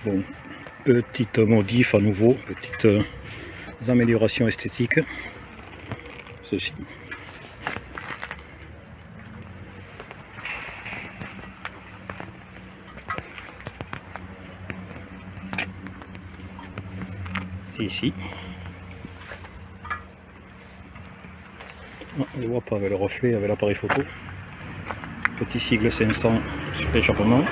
Bon, petite modif à nouveau, petite améliorations esthétiques. Ceci. Et ici. Ah, on ne voit pas avec le reflet, avec l'appareil photo. Petit sigle 500 sur l'échappement.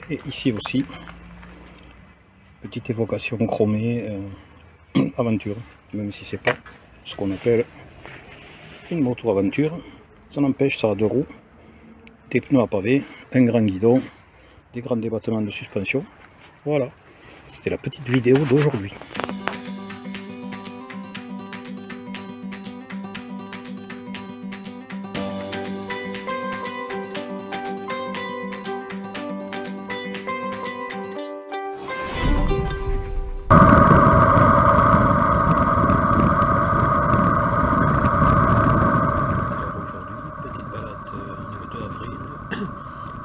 Et ici aussi, petite évocation chromée aventure, même si c'est pas ce qu'on appelle une moto aventure. Ça n'empêche, ça a deux roues, des pneus à pavé, un grand guidon, des grands débattements de suspension. Voilà, c'était la petite vidéo d'aujourd'hui.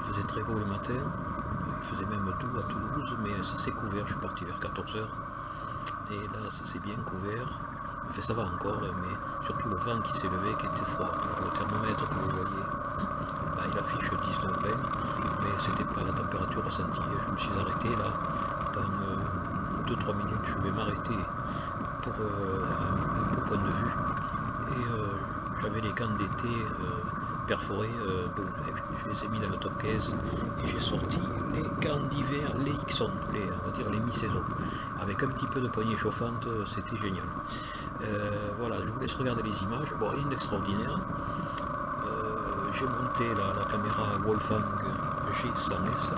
Il faisait très beau le matin, il faisait même doux à Toulouse, mais ça s'est couvert, je suis parti vers 14 h et là ça s'est bien couvert, enfin ça va encore, mais surtout le vent qui s'est levé, qui était froid. Le thermomètre que vous voyez, il affiche 19-20, mais c'était pas la température ressentie. Je me suis arrêté là, dans 2-3 minutes je vais m'arrêter pour un beau point de vue, et j'avais les gants d'été perforés, je les ai mis dans le top 15 et j'ai sorti les gants d'hiver, les Ixon, on va dire les mi-saison, avec un petit peu de poignée chauffante, c'était génial. Voilà, je vous laisse regarder les images. Bon, rien d'extraordinaire. J'ai monté la caméra Wolfang G100S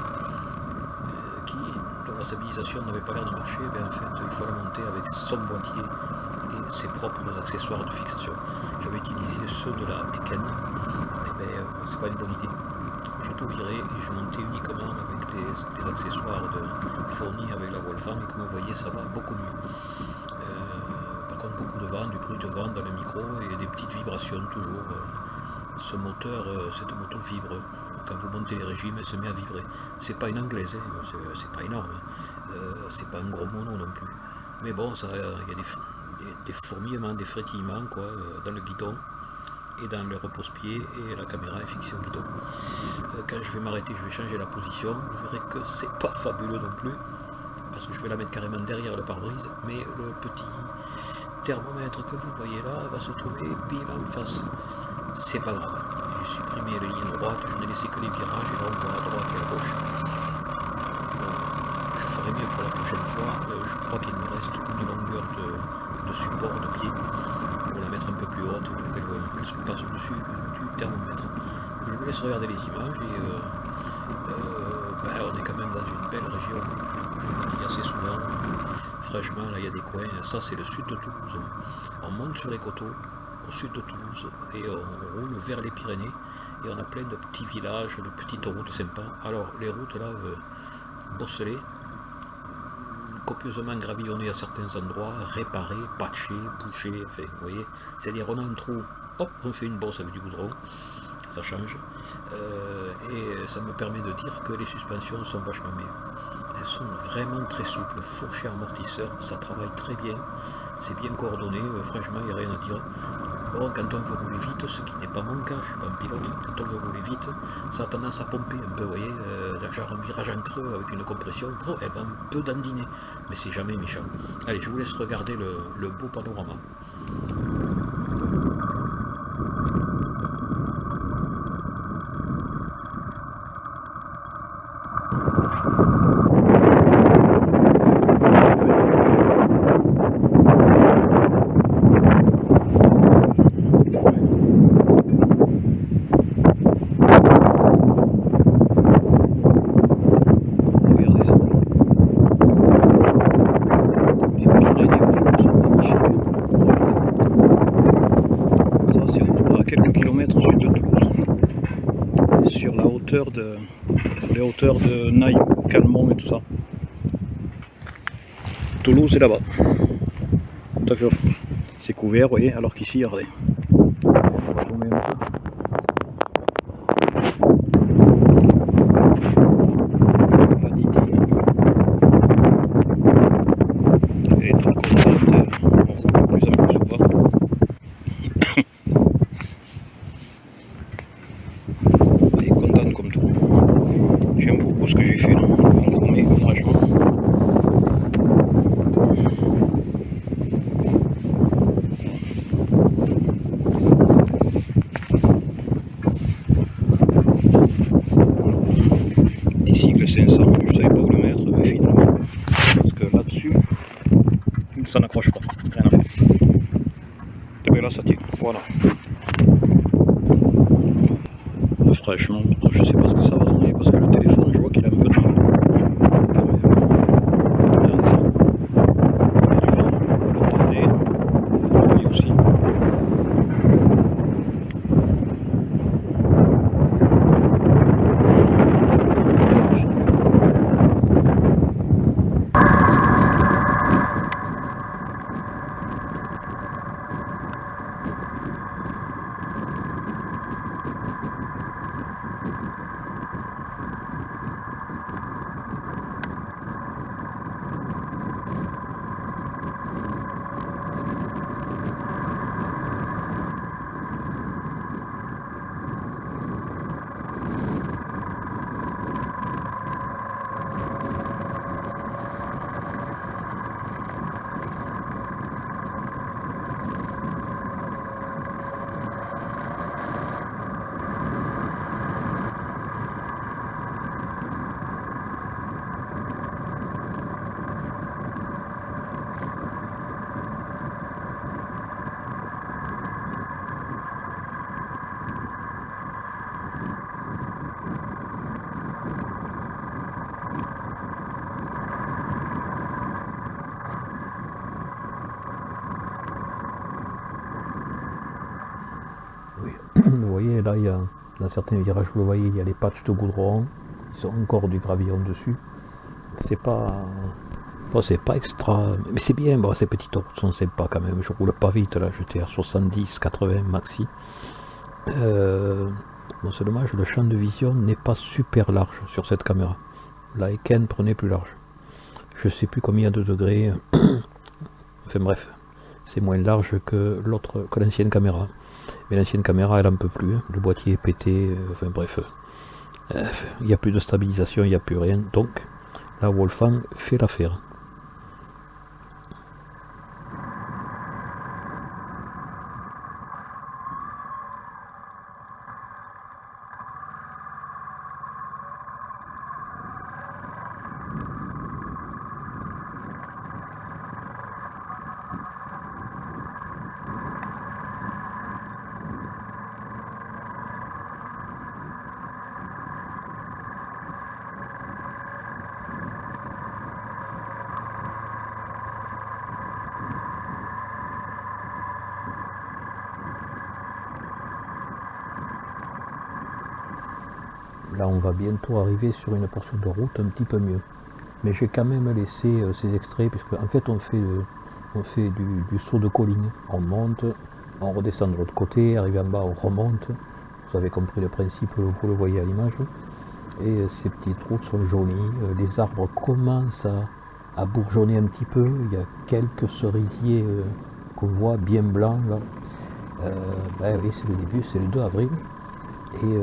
dont la stabilisation n'avait pas l'air de marcher. En fait, il faut la monter avec son boîtier et ses propres accessoires de fixation. J'avais utilisé ceux de la Eken. C'est pas une bonne idée. J'ai tout viré et j'ai monté uniquement avec les accessoires fournis avec la Wolfang, et comme vous voyez, ça va beaucoup mieux. Par contre, beaucoup de vent, du bruit de vent dans le micro et des petites vibrations toujours. Ce moteur, cette moto vibre. Quand vous montez les régimes, elle se met à vibrer. C'est pas une anglaise, hein, c'est pas énorme. C'est pas un gros mono non plus. Mais bon, il y a des fourmillements, des frétillements quoi, dans le guidon et dans le repose-pied, et la caméra est fixée au guidon. Quand je vais m'arrêter, je vais changer la position. Vous verrez que c'est pas fabuleux non plus, parce que je vais la mettre carrément derrière le pare-brise, mais le petit thermomètre que vous voyez là va se trouver pile en face. C'est pas grave. J'ai supprimé les lignes droites, je n'ai laissé que les virages, et là on voit à droite et à gauche. Je ferai mieux pour la prochaine fois. Je crois qu'il me reste une longueur de support de pied pour la mettre un peu plus haute, pour qu'elle se passe au-dessus du thermomètre. Je vous laisse regarder les images, et on est quand même dans une belle région. Je le dis assez souvent. Franchement, là il y a des coins. Ça c'est le sud de Toulouse. On monte sur les coteaux au sud de Toulouse et on roule vers les Pyrénées, et on a plein de petits villages, de petites routes sympas. Alors les routes là, bosselées, copieusement gravillonnées à certains endroits, réparées, patchées, bouchées, enfin vous voyez, c'est-à-dire on a un trou, hop, on fait une bosse avec du goudron, ça change, et ça me permet de dire que les suspensions sont vachement bien. Elles sont vraiment très souples, fourchées amortisseurs, ça travaille très bien, c'est bien coordonné, franchement il n'y a rien à dire. Bon, quand on veut rouler vite, ce qui n'est pas mon cas, je ne suis pas un pilote, quand on veut rouler vite, ça a tendance à pomper un peu, vous voyez, genre un virage en creux avec une compression, elle va un peu dandiner, mais c'est jamais méchant. Allez, je vous laisse regarder le beau panorama. Quelques kilomètres au sud de Toulouse, sur les hauteurs de Naï, Calmont et tout ça. Toulouse est là-bas, tout à fait au fond. C'est couvert, vous voyez, alors qu'ici, regardez. Je vous mets un peu. une, on promet, franchement. Petit cycle 500, je savais pas où le mettre, mais finalement, parce que là-dessus, ça n'accroche pas, rien à faire. Et bien là, ça tient, voilà. Franchement, je sais pas ce que ça va donner parce que le téléphone, je vois qu'il a un peu de mal. Quand même. Il y a du vent, l'internet, il faut le payer aussi. Oui, vous voyez, là, il y a, dans certains virages, vous le voyez, il y a les patchs de goudron, ils ont encore du gravillon dessus. C'est pas... Bon, c'est pas extra, mais c'est bien, bon, ces petites routes sont sympas quand même, je roule pas vite, là, j'étais à 70, 80 maxi. Bon, c'est dommage, le champ de vision n'est pas super large sur cette caméra. La Eken prenait plus large. Je sais plus combien de degrés, enfin bref, c'est moins large que l'autre, que l'ancienne caméra. Mais l'ancienne caméra, elle en peut plus, hein. Le boîtier est pété, enfin bref, il n'y a plus de stabilisation, il n'y a plus rien, donc la Wolfgang fait l'affaire. Là, on va bientôt arriver sur une portion de route un petit peu mieux. Mais j'ai quand même laissé ces extraits, puisque en fait, on fait du saut de colline. On monte, on redescend de l'autre côté, arrivé en bas, on remonte. Vous avez compris le principe, vous le voyez à l'image. Et ces petites routes sont jaunies. Les arbres commencent à bourgeonner un petit peu. Il y a quelques cerisiers qu'on voit bien blancs là. Ben oui, c'est le début, c'est le 2 avril. Et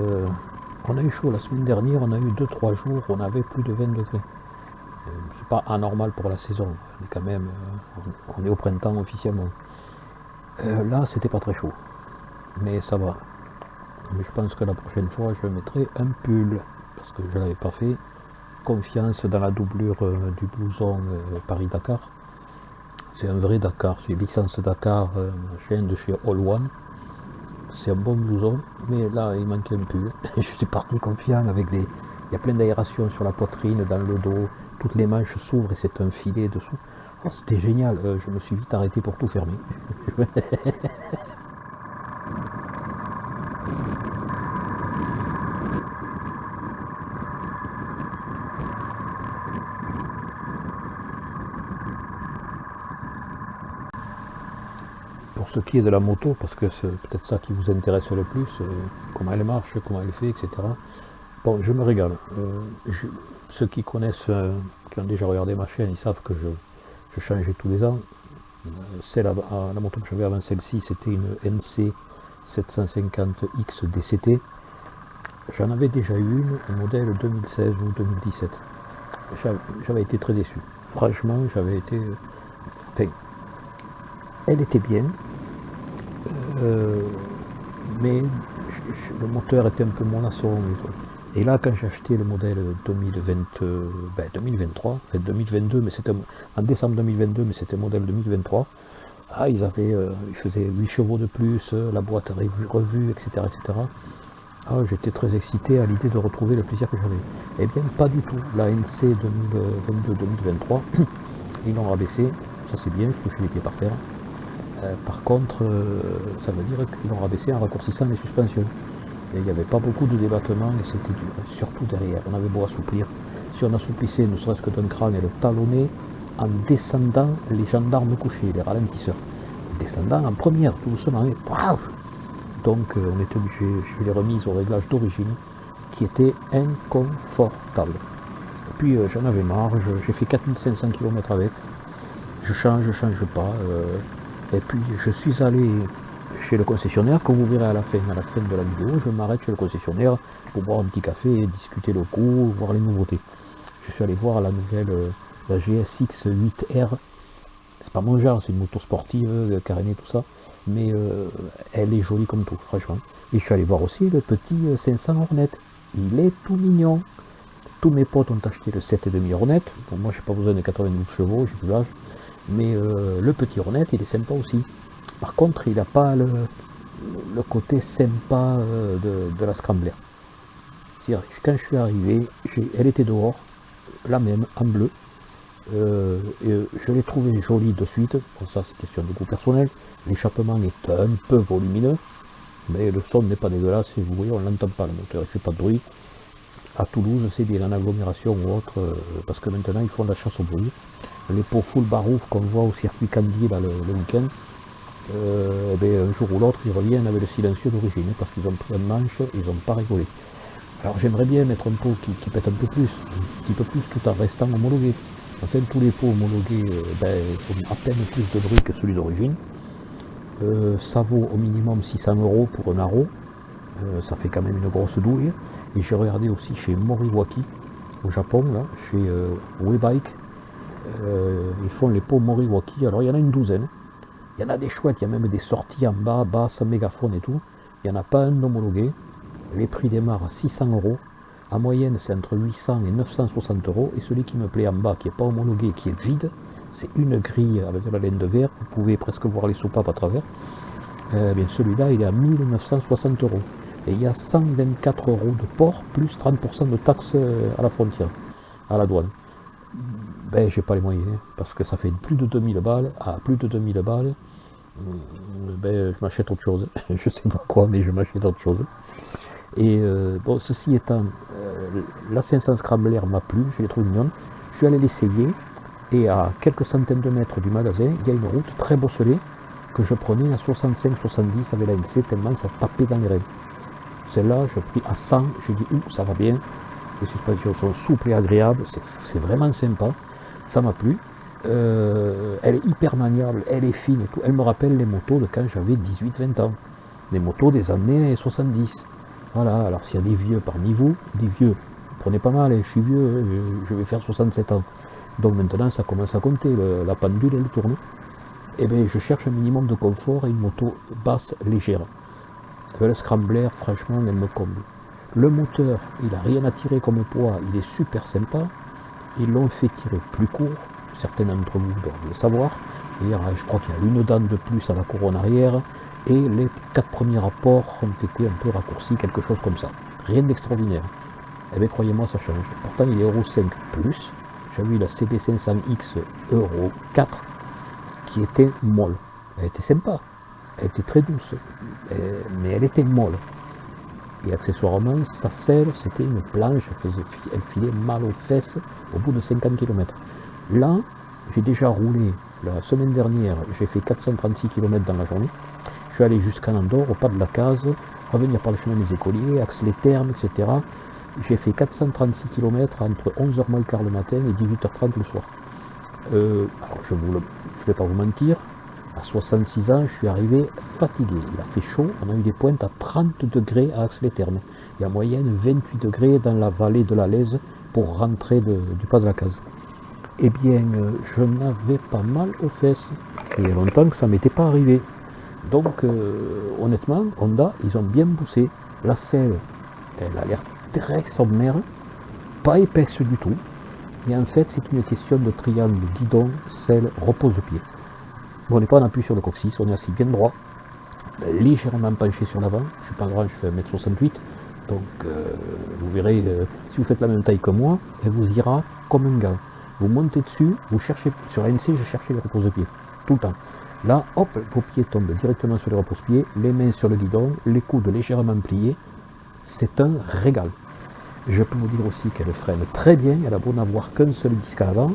on a eu chaud la semaine dernière, on a eu 2-3 jours, on avait plus de 20 degrés. C'est pas anormal pour la saison, on est quand même, on est au printemps officiellement. Là, c'était pas très chaud, mais ça va. Mais je pense que la prochaine fois, je mettrai un pull, parce que je ne l'avais pas fait. Confiance dans la doublure du blouson Paris-Dakar. C'est un vrai Dakar, c'est licence Dakar, machin de chez All One. C'est un bon blouson, mais là il manquait un pull. Je suis parti confiant avec des... Il y a plein d'aération sur la poitrine, dans le dos, toutes les manches s'ouvrent et c'est un filet dessous. Oh, c'était génial, je me suis vite arrêté pour tout fermer. Pour ce qui est de la moto, parce que c'est peut-être ça qui vous intéresse le plus, comment elle marche, comment elle fait, etc. Bon, je me régale. Ceux qui connaissent, qui ont déjà regardé ma chaîne, ils savent que je changeais tous les ans. La moto que j'avais avant celle-ci, c'était une NC 750X DCT. J'en avais déjà eu une, un modèle 2016 ou 2017. j'avais été très déçu. Franchement, j'avais été... Enfin, elle était bien, mais le moteur était un peu mollasson. Et là, quand j'ai acheté le modèle 2023, enfin 2022, mais c'était en décembre 2022, mais c'était modèle 2023, ils faisaient 8 chevaux de plus, la boîte revue, etc. etc. J'étais très excité à l'idée de retrouver le plaisir que j'avais. Eh bien, pas du tout. La NC 2022-2023, ils l'ont rabaissé, ça c'est bien, je touchais les pieds par terre. Par contre, ça veut dire qu'ils l'ont rabaissé en raccourcissant les suspensions. Et il n'y avait pas beaucoup de débattement et c'était dur, surtout derrière. On avait beau assouplir. Si on assouplissait ne serait-ce que d'un crâne et le talonnait, en descendant, les gendarmes couchaient, les ralentisseurs. Descendant en première, tout doucement, et paf. Donc on était obligé, je l'ai remise au réglage d'origine, qui était inconfortable. Et puis j'en avais marre, j'ai fait 4500 km avec, je change pas. Et puis je suis allé chez le concessionnaire, comme vous verrez à la fin de la vidéo, je m'arrête chez le concessionnaire pour boire un petit café, discuter le coup, voir les nouveautés. Je suis allé voir la nouvelle, la GSX 8R. C'est pas mon genre, c'est une moto sportive, carénée, tout ça, mais elle est jolie comme tout, franchement. Et je suis allé voir aussi le petit 500 Hornet. Il est tout mignon. Tous mes potes ont acheté le 7,5 Hornet. Bon, moi, j'ai pas besoin de 92 chevaux, j'ai plus l'âge. Mais le petit Hornet, il est sympa aussi. Par contre, il n'a pas le côté sympa de la Scrambler. C'est-à-dire, quand je suis arrivé, elle était dehors, la même, en bleu. Et je l'ai trouvée jolie de suite. Bon, ça, c'est question de goût personnel. L'échappement est un peu volumineux, mais le son n'est pas dégueulasse. Et vous voyez, on l'entend pas, le moteur, il fait pas de bruit. À Toulouse, c'est bien en agglomération ou autre, parce que maintenant, ils font de la chasse au bruit. Les pots full barouf qu'on voit au circuit Candy là, le week-end, un jour ou l'autre, ils reviennent avec le silencieux d'origine, parce qu'ils ont pris un manche, ils n'ont pas rigolé. Alors j'aimerais bien mettre un pot qui pète un petit peu plus, tout en restant homologué. Enfin, tous les pots homologués font à peine plus de bruit que celui d'origine. Ça vaut au minimum 600 € pour un aro. Ça fait quand même une grosse douille. Et j'ai regardé aussi chez Moriwaki, au Japon, là, chez WeBike. Ils font les pots Moriwaki. Alors il y en a une douzaine. Il y en a des chouettes, il y a même des sorties en bas, basse, mégaphone et tout. Il n'y en a pas un homologué. Les prix démarrent à 600 €. En moyenne, c'est entre 800 et 960 €. Et celui qui me plaît en bas, qui n'est pas homologué, qui est vide, c'est une grille avec de la laine de verre. Vous pouvez presque voir les soupapes à travers. Celui-là, il est à 1960 €. Et il y a 124 € de port, plus 30% de taxes à la frontière, à la douane. J'ai pas les moyens, parce que ça fait plus de 2000 balles. À plus de 2000 balles, je m'achète autre chose. Je sais pas quoi, mais je m'achète autre chose. Et ceci étant, la 500 Scrambler m'a plu, je l'ai trouvé mignonne. Je suis allé l'essayer, et à quelques centaines de mètres du magasin, il y a une route très bosselée, que je prenais à 65-70 avec la NC, tellement ça tapait dans les reins. Celle-là, je l'ai pris à 100, j'ai dit, ça va bien. Les suspensions sont souples et agréables, c'est vraiment sympa, ça m'a plu. Elle est hyper maniable, elle est fine et tout. Elle me rappelle les motos de quand j'avais 18-20 ans. Les motos des années 70. Voilà, alors s'il y a des vieux parmi vous, des vieux, prenez pas mal, je suis vieux, je vais faire 67 ans. Donc maintenant ça commence à compter, la pendule elle tourne. Et je cherche un minimum de confort et une moto basse, légère. Le Scrambler, franchement, elle me comble. Le moteur, il n'a rien à tirer comme poids, il est super sympa. Ils l'ont fait tirer plus court, certains d'entre vous doivent le savoir. Et je crois qu'il y a une dent de plus à la couronne arrière. Et les 4 premiers rapports ont été un peu raccourcis, quelque chose comme ça. Rien d'extraordinaire. Croyez-moi, ça change. Pourtant, il est Euro 5+. J'avais eu la CB500X Euro 4 qui était molle. Elle était sympa. Elle était très douce. Mais elle était molle. Et accessoirement, sa selle, c'était une planche. Elle filait mal aux fesses au bout de 50 km. Là, j'ai déjà roulé. La semaine dernière, j'ai fait 436 km dans la journée. Je suis allé jusqu'à Andorre, au pas de la case, revenir par le chemin des écoliers, axe les Thermes, etc. J'ai fait 436 km entre 11h moins le quart le matin et 18h30 le soir. Alors je ne vais pas vous mentir, à 66 ans, je suis arrivé fatigué. Il a fait chaud, on a eu des pointes à 30 degrés à axe les Thermes. Et en moyenne 28 degrés dans la vallée de la Lèze, pour rentrer du pas de la case. Eh bien, je n'avais pas mal aux fesses. Il y a longtemps que ça ne m'était pas arrivé. Donc, honnêtement, Honda, ils ont bien bossé. La selle, elle a l'air très sommaire, pas épaisse du tout. Et en fait, c'est une question de triangle guidon, selle, repose-pied. Bon, on n'est pas en appui sur le coccyx, on est assis bien droit, légèrement penché sur l'avant. Je ne suis pas grand, je fais 1m68. Donc, vous verrez, si vous faites la même taille que moi, elle vous ira comme un gars. Vous montez dessus, vous cherchez, sur ANC, je cherchais les repose-pieds, tout le temps. Là, hop, vos pieds tombent directement sur les repose-pieds, les mains sur le guidon, les coudes légèrement pliés. C'est un régal. Je peux vous dire aussi qu'elle freine très bien, elle a beau n'avoir qu'un seul disque à l'avant.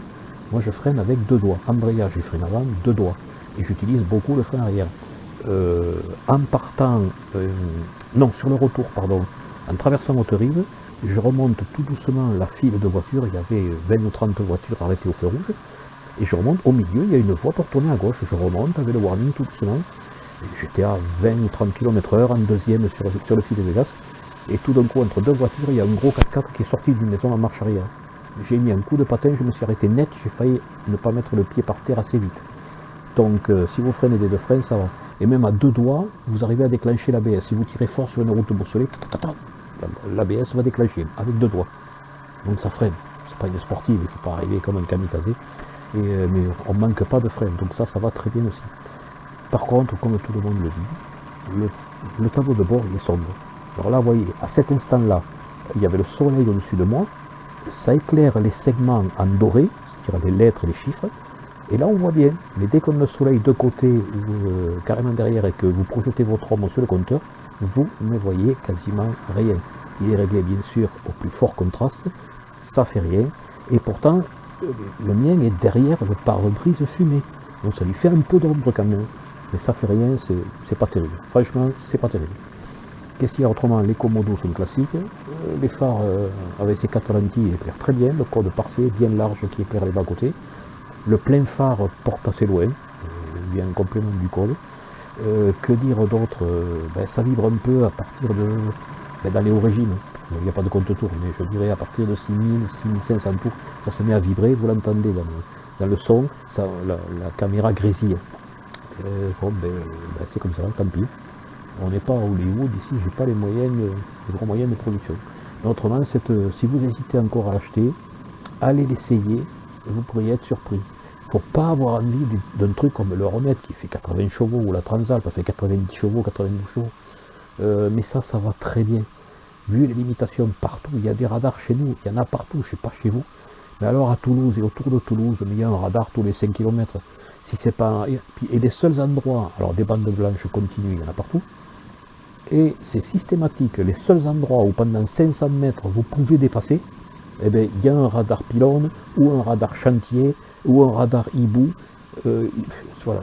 Moi, je freine avec 2 doigts. Embrayage et frein avant, 2 doigts. Et j'utilise beaucoup le frein arrière. En partant, non, sur le retour, pardon, en traversant Haute-Rive, je remonte tout doucement la file de voitures. Il y avait 20 ou 30 voitures arrêtées au feu rouge. Et je remonte au milieu, il y a une voie pour tourner à gauche. Je remonte avec le warning tout doucement. J'étais à 20 ou 30 km/h en deuxième sur le fil de Vegas. Et tout d'un coup, entre 2 voitures, il y a un gros 4x4 qui est sorti d'une maison en marche arrière. J'ai mis un coup de patin, je me suis arrêté net, j'ai failli ne pas mettre le pied par terre assez vite. Donc, si vous freinez des 2 freins, ça va. Et même à 2 doigts, vous arrivez à déclencher l'ABS. Si vous tirez fort sur une route boussolée, l'ABS va déclencher avec 2 doigts. Donc ça freine. C'est pas une sportive, il ne faut pas arriver comme un kamikaze. Mais on ne manque pas de frein, donc ça va très bien aussi. Par contre, comme tout le monde le dit, le tableau de bord il est sombre. Alors là, vous voyez, à cet instant-là, il y avait le soleil au-dessus de moi, ça éclaire les segments en doré, c'est-à-dire les lettres, les chiffres, et là on voit bien. Mais dès qu'on a le soleil de côté ou carrément derrière et que vous projetez votre homme sur le compteur, vous ne voyez quasiment rien. Il est réglé bien sûr au plus fort contraste, ça fait rien, et pourtant le mien est derrière le pare-brise fumé, donc ça lui fait un peu d'ombre quand même, mais ça fait rien, c'est pas terrible, franchement c'est pas terrible. Qu'est-ce qu'il y a autrement? Les commodos sont classiques, les phares avec ces 4 lentilles éclairent très bien, le code parfait, bien large qui éclaire les bas-côtés, le plein phare porte assez loin, bien en complément du code. Que dire d'autre? Ça vibre un peu à partir de, dans les hauts régimes, il n'y a pas de compte tour, mais je dirais à partir de 6000, 6500 tours, ça se met à vibrer, vous l'entendez dans le son, ça, la caméra grésille. C'est comme ça, tant pis. On n'est pas à Hollywood, ici j'ai pas les gros moyens de production. Mais autrement, si vous hésitez encore à l'acheter, allez l'essayer, vous pourriez être surpris. Il ne faut pas avoir envie d'un truc comme le Hornet qui fait 80 chevaux, ou la Transalp fait 90 chevaux, 92 chevaux. Mais ça va très bien. Vu les limitations partout, il y a des radars chez nous, il y en a partout, je ne sais pas chez vous. Mais alors à Toulouse et autour de Toulouse, il y a un radar tous les 5 km. Si c'est pas. Et les seuls endroits, alors des bandes blanches continues, il y en a partout. Et c'est systématique, les seuls endroits où pendant 500 mètres vous pouvez dépasser, eh bien, il y a un radar pylône, ou un radar chantier, ou un radar hibou. Voilà,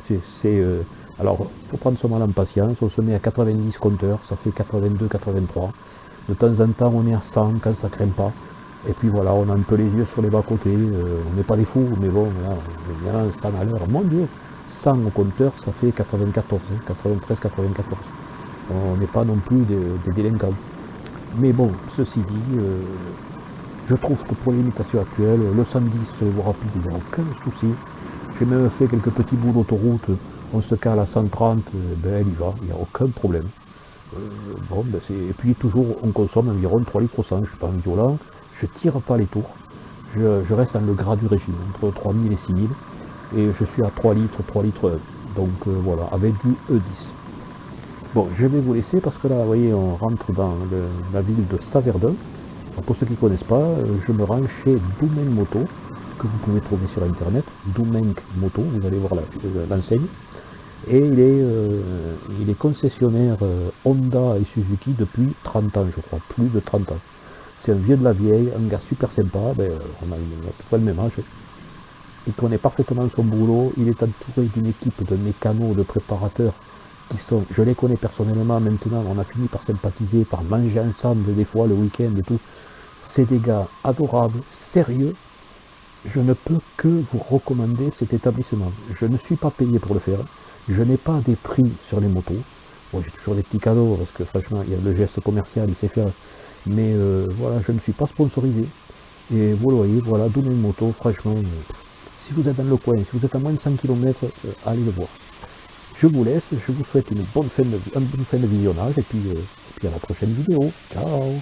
alors, il faut prendre son mal en patience, on se met à 90 compteurs, ça fait 82, 83. De temps en temps, on est à 100 quand ça craint pas. Et puis voilà, on a un peu les yeux sur les bas-côtés, on n'est pas des fous, mais bon, voilà, on est 100 à l'heure. Mon Dieu, 100 au compteur, ça fait 94, 93, 94. On n'est pas non plus des délinquants. Mais bon, ceci dit, je trouve que pour les limitations actuelles, le 110 sur les voies rapides, il n'y a aucun souci. J'ai même fait quelques petits bouts d'autoroute, on se cale à 130, elle y va, il n'y a aucun problème. Et puis toujours, on consomme environ 3 litres au 100, je ne suis pas un violent, je ne tire pas les tours, je reste dans le gras du régime, entre 3000 et 6000, et je suis à 3 litres, 3 litres 1. Donc voilà, avec du E10. Bon, je vais vous laisser parce que là, vous voyez, on rentre dans la ville de Saverdun. Pour ceux qui ne connaissent pas, je me rends chez Doumenc Moto, que vous pouvez trouver sur internet, Doumenc Moto, vous allez voir l'enseigne. Et il est concessionnaire Honda et Suzuki depuis 30 ans, je crois, plus de 30 ans. C'est un vieux de la vieille, un gars super sympa, on a à peu près le même âge. Il connaît parfaitement son boulot, il est entouré d'une équipe de mécanos, de préparateurs, je les connais personnellement maintenant, on a fini par sympathiser, par manger ensemble des fois le week-end et tout. C'est des gars adorables, sérieux. Je ne peux que vous recommander cet établissement. Je ne suis pas payé pour le faire. Je n'ai pas des prix sur les motos. Bon, j'ai toujours des petits cadeaux parce que franchement, il y a le geste commercial, il sait faire. Mais voilà, je ne suis pas sponsorisé. Et vous le voyez, voilà, d'où mes motos, franchement, si vous êtes dans le coin, si vous êtes à moins de 100 km, allez le voir. Je vous laisse, je vous souhaite une bonne fin de visionnage, et puis à la prochaine vidéo. Ciao.